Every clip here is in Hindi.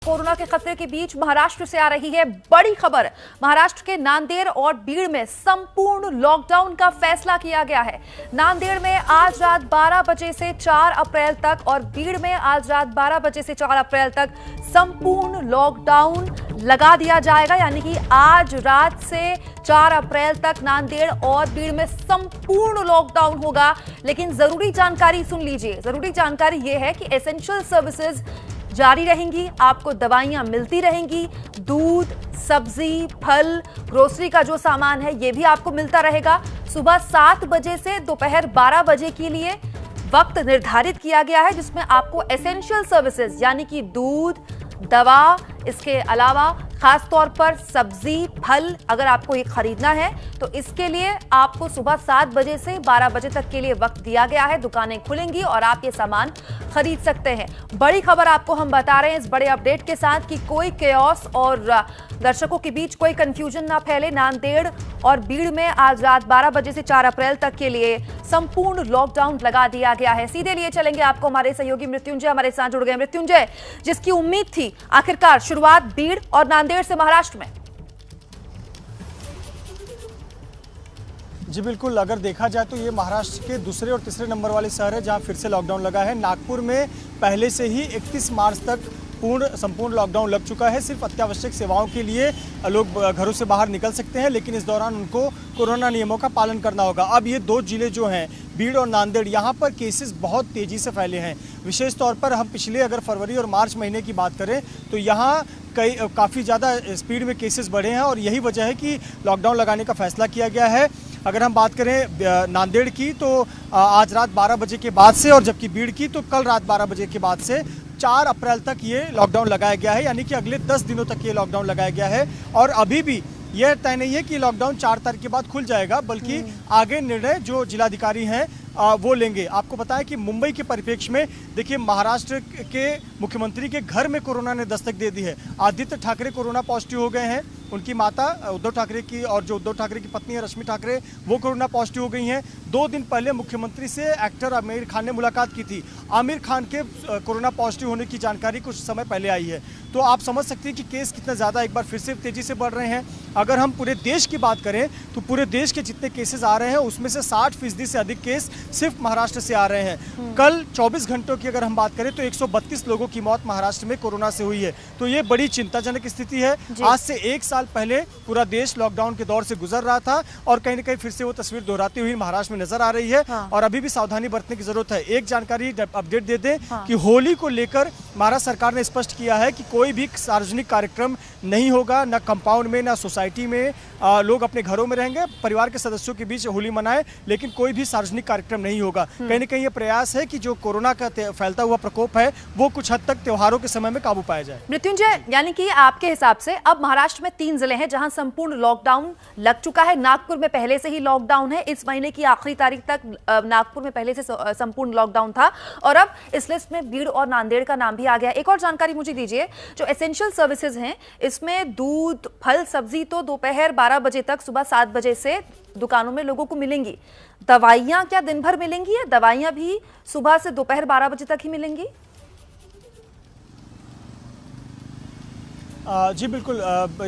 कोरोना के खतरे के बीच महाराष्ट्र से आ रही है बड़ी खबर। महाराष्ट्र के नांदेड़ और बीड़ में संपूर्ण लॉकडाउन का फैसला किया गया है। नांदेड़ में आज रात 12 बजे से 4 अप्रैल तक और बीड़ में आज रात 12 बजे से 4 अप्रैल तक संपूर्ण लॉकडाउन लगा दिया जाएगा। यानी कि आज रात से 4 अप्रैल तक नांदेड़ और बीड़ में संपूर्ण लॉकडाउन होगा। लेकिन जरूरी जानकारी सुन लीजिए। जरूरी जानकारी यह है कि एसेंशियल सर्विसेज जारी रहेंगी, आपको दवाइयां मिलती रहेंगी, दूध, सब्जी, फल, ग्रोसरी का जो सामान है ये भी आपको मिलता रहेगा। सुबह 7 बजे से दोपहर 12 बजे के लिए वक्त निर्धारित किया गया है, जिसमें आपको एसेंशियल सर्विसेज यानी कि दूध, दवा, इसके अलावा खास तौर पर सब्जी, फल अगर आपको ये खरीदना है तो इसके लिए आपको सुबह 7 बजे से 12 बजे तक के लिए वक्त दिया गया है। दुकानें खुलेंगी और आप ये सामान खरीद सकते हैं। बड़ी खबर आपको हम बता रहे हैं इस बड़े अपडेट के साथ कि कोई केओस और दर्शकों के बीच कोई कंफ्यूजन ना फैले। नांदेड़ और बीड़ में आज रात 12 बजे से 4 अप्रैल तक के लिए संपूर्ण लॉकडाउन लगा दिया गया है। सीधे लिए चलेंगे आपको हमारे सहयोगी मृत्युंजय हमारे साथ जुड़ गए। मृत्युंजय, जिसकी उम्मीद थी आखिरकार शुरुआत बीड़ और नांदेड़ से महाराष्ट्र में। जी बिल्कुल, अगर देखा जाए तो ये महाराष्ट्र के दूसरे और तीसरे नंबर वाले शहर है जहां फिर से लॉकडाउन लगा है। नागपुर में पहले से ही 31 मार्च तक संपूर्ण लॉकडाउन लग चुका है। सिर्फ अत्यावश्यक सेवाओं के लिए लोग घरों से बाहर निकल सकते हैं, लेकिन इस दौरान उनको कोरोना नियमों का पालन करना होगा। अब ये 2 जिले जो हैं बीड़ और नांदेड़, यहाँ पर केसेस बहुत तेज़ी से फैले हैं। विशेष तौर पर हम पिछले अगर फरवरी और मार्च महीने की बात करें तो यहाँ काफ़ी ज़्यादा स्पीड में केसेस बढ़े हैं और यही वजह है कि लॉकडाउन लगाने का फैसला किया गया है। अगर हम बात करें नांदेड़ की तो आज रात 12 बजे के बाद से, और जबकि बीड़ की तो कल रात 12 बजे के बाद से 4 अप्रैल तक ये लॉकडाउन लगाया गया है। यानी कि अगले 10 दिनों तक ये लॉकडाउन लगाया गया है और अभी भी यह तय नहीं है कि लॉकडाउन 4 तारीख के बाद खुल जाएगा, बल्कि आगे निर्णय जो जिलाधिकारी हैं वो लेंगे। आपको बताया कि मुंबई के परिप्रेक्ष्य में देखिए, महाराष्ट्र के मुख्यमंत्री के घर में कोरोना ने दस्तक दे दी है। आदित्य ठाकरे कोरोना पॉजिटिव हो गए हैं, उनकी माता उद्धव ठाकरे की और जो उद्धव ठाकरे की पत्नी है रश्मि ठाकरे, वो कोरोना पॉजिटिव हो गई हैं। 2 दिन पहले मुख्यमंत्री से एक्टर आमिर खान ने मुलाकात की थी। आमिर खान के कोरोना पॉजिटिव होने की जानकारी कुछ समय पहले आई है। तो आप समझ सकते हैं कि केस कितना ज़्यादा एक बार फिर से तेज़ी से बढ़ रहे हैं। अगर हम पूरे देश की बात करें तो पूरे देश के जितने केसेस आ रहे हैं उसमें से 60% से अधिक केस सिर्फ महाराष्ट्र से आ रहे हैं। कल 24 घंटों की अगर हम बात करें तो 132 लोगों की मौत महाराष्ट्र में कोरोना से हुई है। तो ये बड़ी चिंताजनक स्थिति है। आज से 1 साल पहले पूरा देश लॉकडाउन के दौर से गुजर रहा था और कहीं न कहीं फिर से वो तस्वीर दोहराती हुई महाराष्ट्र में नजर आ रही है। और अभी भी सावधानी बरतने की जरूरत है। एक जानकारी अपडेट दे दें कि होली को लेकर महाराष्ट्र सरकार ने स्पष्ट किया है कि कोई भी सार्वजनिक कार्यक्रम नहीं होगा, न कंपाउंड में न सोसाइटी में। लोग अपने घरों में रहेंगे, परिवार के सदस्यों के बीच होली मनाएं, लेकिन कोई भी सार्वजनिक कार्यक्रम नहीं होगा। कहीं न कहीं ये प्रयास है कि जो कोरोना का फैलता हुआ प्रकोप है वो कुछ हद तक त्योहारों के समय में काबू पाया जाए। मृत्युंजय, यानी कि आपके हिसाब से अब महाराष्ट्र में 3 जिले हैं जहां संपूर्ण लॉकडाउन लग चुका है। नागपुर में पहले से ही लॉकडाउन है, इस महीने की आखिरी तारीख तक नागपुर में पहले से संपूर्ण लॉकडाउन था और अब इस लिस्ट में बीड़ और नांदेड़ का नाम भी आ गया। एक और जानकारी मुझे दीजिए, जो एसेंशियल सर्विसेज हैं इसमें दूध, फल, सब्जी तो दोपहर 12 बजे तक, सुबह 7 बजे से दुकानों में लोगों को मिलेंगी। दवाइयां क्या दिन भर मिलेंगी या दवाइयां भी सुबह से दोपहर 12 बजे तक ही मिलेंगी? जी बिल्कुल,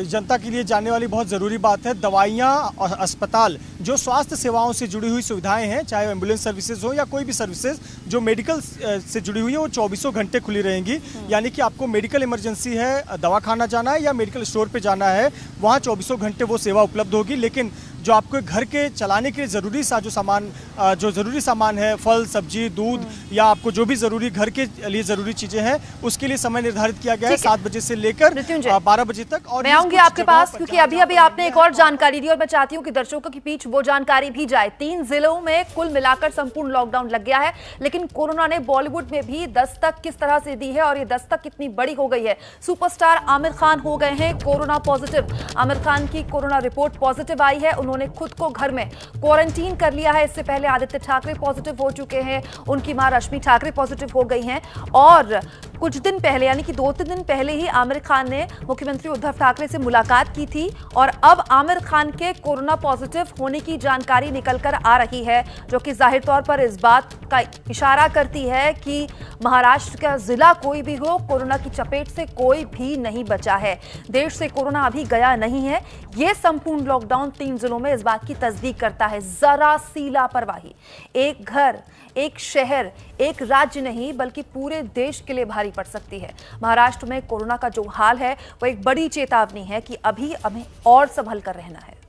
जनता के लिए जानने वाली बहुत ज़रूरी बात है। दवाइयाँ और अस्पताल, जो स्वास्थ्य सेवाओं से जुड़ी हुई सुविधाएं हैं, चाहे एम्बुलेंस सर्विसेज हो या कोई भी सर्विसेज जो मेडिकल से जुड़ी हुई है, वो 24 घंटे खुली रहेंगी। यानी कि आपको मेडिकल इमरजेंसी है, दवाखाना जाना है या मेडिकल स्टोर पे जाना है, वहाँ 24 घंटे वो सेवा उपलब्ध होगी। लेकिन जो आपको घर के चलाने के लिए ज़रूरी ज़रूरी सामान है, फल, सब्जी, दूध या आपको जो भी ज़रूरी घर के लिए ज़रूरी चीज़ें हैं, उसके लिए समय निर्धारित किया गया है 7 बजे से लेकर 12 बजे तक। और मैं आऊंगी आपके पास क्योंकि अभी आपने एक और जानकारी दी और मैं चाहती हूँ कि दर्शकों के बीच वो जानकारी भी जाए। 3 जिलों में कुल मिलाकर संपूर्ण लॉकडाउन लग गया है, लेकिन कोरोना ने बॉलीवुड में भी दस्तक किस तरह से दी है और ये दस्तक कितनी बड़ी हो गई है। सुपरस्टार आमिर खान हो गए हैं कोरोना पॉजिटिव। आमिर खान की कोरोना रिपोर्ट पॉजिटिव आई है। उन्होंने खुद को घर में क्वारंटीन कर लिया है। इससे पहले आदित्य ठाकरे पॉजिटिव हो चुके हैं, उनकी मां रश्मि ठाकरे पॉजिटिव हो गई हैं और कुछ दिन पहले यानी कि 2-3 दिन पहले ही आमिर खान ने मुख्यमंत्री उद्धव ठाकरे से मुलाकात की थी और अब आमिर खान के कोरोना पॉजिटिव होने की जानकारी निकलकर आ रही है, जो कि जाहिर तौर पर इस बात का इशारा करती है कि महाराष्ट्र का जिला कोई भी हो, कोरोना की चपेट से कोई भी नहीं बचा है। देश से कोरोना अभी गया नहीं है। यह संपूर्ण लॉकडाउन 3 जिलों में इस बात की तस्दीक करता है। जरा सी लापरवाही एक घर, एक शहर, एक राज्य नहीं बल्कि पूरे देश के लिए भारी पड़ सकती है। महाराष्ट्र में कोरोना का जो हाल है वो एक बड़ी चेतावनी है कि अभी हमें और संभल कर रहना है।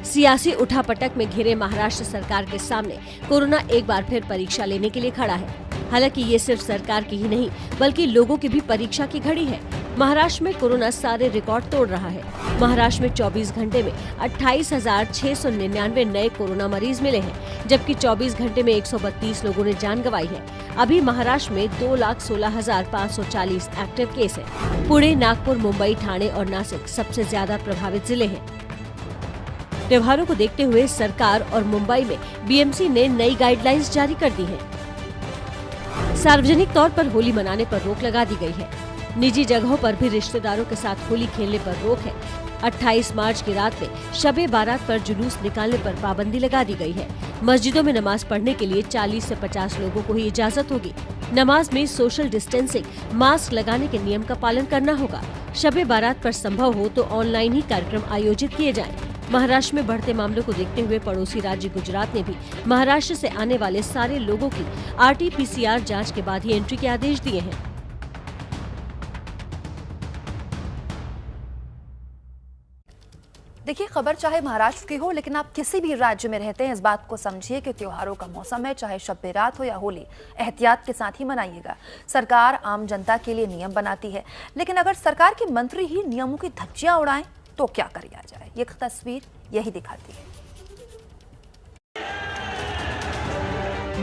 सियासी उठापटक में घिरे महाराष्ट्र सरकार के सामने कोरोना एक बार फिर परीक्षा लेने के लिए खड़ा है। हालांकि ये सिर्फ सरकार की ही नहीं बल्कि लोगों की भी परीक्षा की घड़ी है। महाराष्ट्र में कोरोना सारे रिकॉर्ड तोड़ रहा है। महाराष्ट्र में 24 घंटे में 28,699 नए कोरोना मरीज मिले हैं, जबकि 24 घंटे में 132 लोगों ने जान गंवाई है। अभी महाराष्ट्र में 2,16,540 एक्टिव केस है। पुणे, नागपुर, मुंबई, ठाणे और नासिक सबसे ज्यादा प्रभावित जिले हैं। त्योहारों को देखते हुए सरकार और मुंबई में बीएमसी ने नई गाइडलाइंस जारी कर दी है। सार्वजनिक तौर पर होली मनाने पर रोक लगा दी गई है। निजी जगहों पर भी रिश्तेदारों के साथ होली खेलने पर रोक है। 28 मार्च की रात में शबे बारात पर जुलूस निकालने पर पाबंदी लगा दी गई है। मस्जिदों में नमाज पढ़ने के लिए 40 से 50 लोगों को ही इजाजत होगी। नमाज में सोशल डिस्टेंसिंग, मास्क लगाने के नियम का पालन करना होगा। शबे बारात पर संभव हो तो ऑनलाइन ही कार्यक्रम आयोजित किए जाएं। महाराष्ट्र में बढ़ते मामलों को देखते हुए पड़ोसी राज्य गुजरात ने भी महाराष्ट्र से आने वाले सारे लोगों की RT-PCR जांच के बाद ही एंट्री के आदेश दिए हैं। देखिए, खबर चाहे महाराष्ट्र की हो, लेकिन आप किसी भी राज्य में रहते हैं, इस बात को समझिए कि त्योहारों का मौसम है, चाहे शब बेरात हो या होली, एहतियात के साथ ही मनाइएगा। सरकार आम जनता के लिए नियम बनाती है, लेकिन अगर सरकार के मंत्री ही नियमों की धज्जियां उड़ाएं तो क्या किया जाए। ये तस्वीर यही दिखाती है।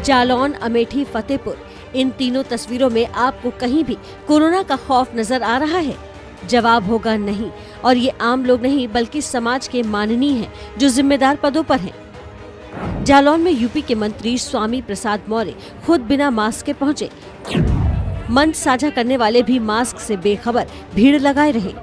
जालौन, अमेठी, फतेहपुर, इन तीनों तस्वीरों में आपको कहीं भी कोरोना का खौफ नजर आ रहा है? जवाब होगा नहीं। और ये आम लोग नहीं बल्कि समाज के माननीय हैं जो जिम्मेदार पदों पर हैं। जालौन में यूपी के मंत्री स्वामी प्रसाद मौर्य खुद बिना मास्क के पहुंचे। मंच साझा करने वाले भी मास्क से बेखबर भीड़ लगाए रहे।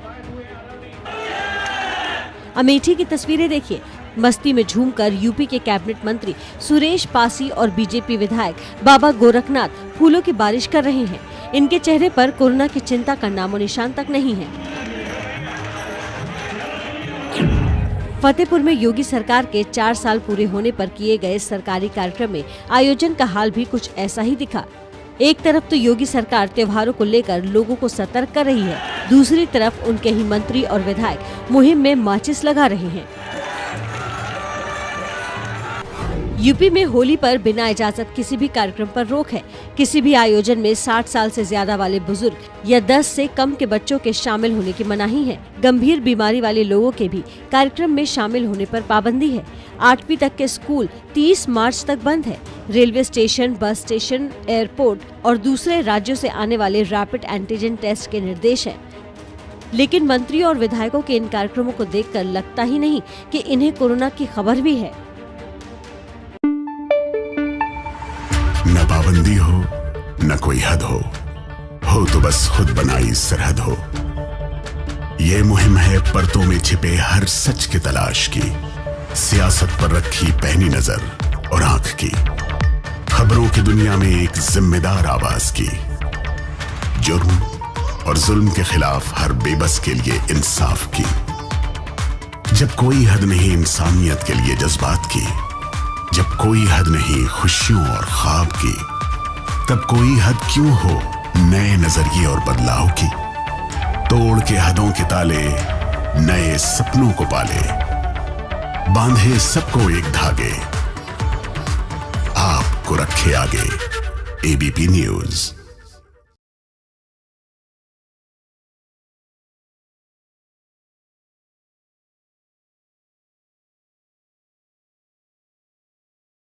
अमेठी की तस्वीरें देखिए। मस्ती में झूमकर यूपी के कैबिनेट मंत्री सुरेश पासी और बीजेपी विधायक बाबा गोरखनाथ फूलों की बारिश कर रहे हैं। इनके चेहरे पर कोरोना की चिंता का नामो निशान तक नहीं है। फतेहपुर में योगी सरकार के 4 साल पूरे होने पर किए गए सरकारी कार्यक्रम में आयोजन का हाल भी कुछ ऐसा ही दिखा। एक तरफ तो योगी सरकार त्योहारों को लेकर लोगों को सतर्क कर रही है, दूसरी तरफ उनके ही मंत्री और विधायक मुहिम में माचिस लगा रहे हैं। यूपी में होली पर बिना इजाजत किसी भी कार्यक्रम पर रोक है। किसी भी आयोजन में 60 साल से ज्यादा वाले बुजुर्ग या 10 से कम के बच्चों के शामिल होने की मनाही है। गंभीर बीमारी वाले लोगों के भी कार्यक्रम में शामिल होने पर पाबंदी है। 8वीं तक के स्कूल 30 मार्च तक बंद है। Railway station, bus station, airport और दूसरे राज्यों से आने वाले रैपिड एंटीजन टेस्ट के निर्देश हैं। लेकिन मंत्री और विधायकों के इन कार्यक्रमों को देखकर लगता ही नहीं कि इन्हें कोरोना की खबर भी है। न पाबंदी हो न कोई हद हो तो बस खुद बनाई सरहद हो। ये मुहिम है परतों में छिपे हर सच की तलाश की, सियासत पर रखी पैनी नजर और आंख की, खबरों की दुनिया में एक जिम्मेदार आवाज की, जुर्म और जुल्म के खिलाफ हर बेबस के लिए इंसाफ की। जब कोई हद नहीं इंसानियत के लिए जज्बात की, जब कोई हद नहीं खुशियों और ख्वाब की, तब कोई हद क्यों हो नए नजरिए और बदलाव की। तोड़ के हदों के ताले नए सपनों को पाले, बांधे सबको एक धागे, आपको रखे आगे। ABP news.